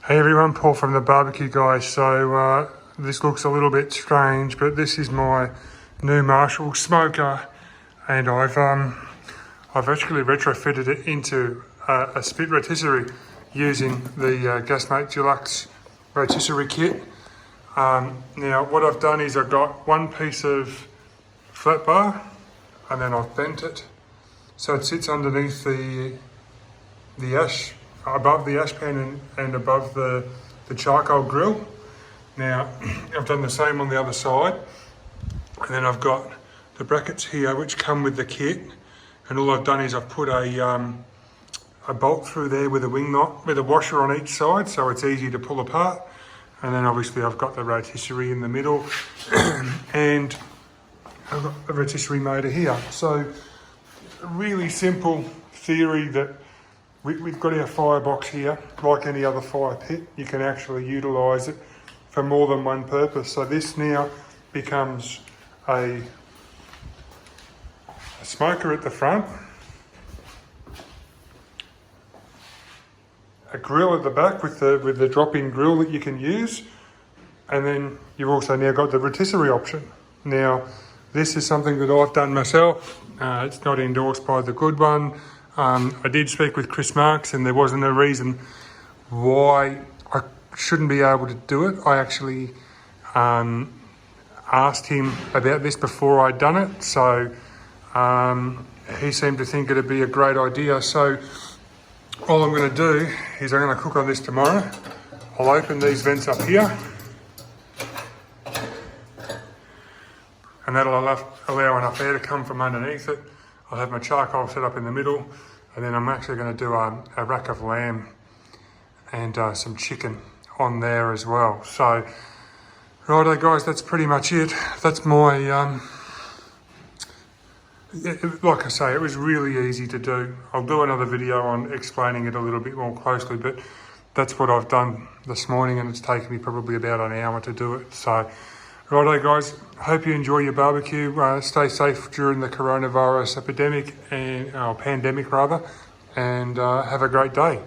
Hey everyone, Paul from the Barbecue Guys. So this looks a little bit strange, but this is my new Marshall smoker, and I've actually retrofitted it into a spit rotisserie using the Gasmate Deluxe rotisserie kit. Now what I've done is I've got one piece of flat bar, and then I've bent it so it sits underneath the ash, above the ash pan and above the charcoal grill. Now I've done the same on the other side, and then I've got the brackets here which come with the kit, and all I've done is I've put a bolt through there with a wing nut with a washer on each side, so it's easy to pull apart. And then obviously I've got the rotisserie in the middle and I've got the rotisserie motor here. So a really simple theory that we've got our firebox here. Like any other fire pit, you can actually utilise it for more than one purpose. So this now becomes a smoker at the front, a grill at the back with the drop-in grill that you can use, and then you've also now got the rotisserie option. Now this is something that I've done myself. It's not endorsed by the good one. I did speak with Chris Marks, and there wasn't a reason why I shouldn't be able to do it. I actually asked him about this before I'd done it, so he seemed to think it'd be a great idea. So all I'm going to do is I'm going to cook on this tomorrow. I'll open these vents up here, and that'll allow enough air to come from underneath it. I'll have my charcoal set up in the middle, and then I'm actually going to do a rack of lamb and some chicken on there as well. So, righto guys, that's pretty much it. That's my, like I say, it was really easy to do. I'll do another video on explaining it a little bit more closely, but that's what I've done this morning, and it's taken me probably about an hour to do it. So, righto guys, hope you enjoy your barbecue. Stay safe during the coronavirus epidemic, and pandemic rather, and have a great day.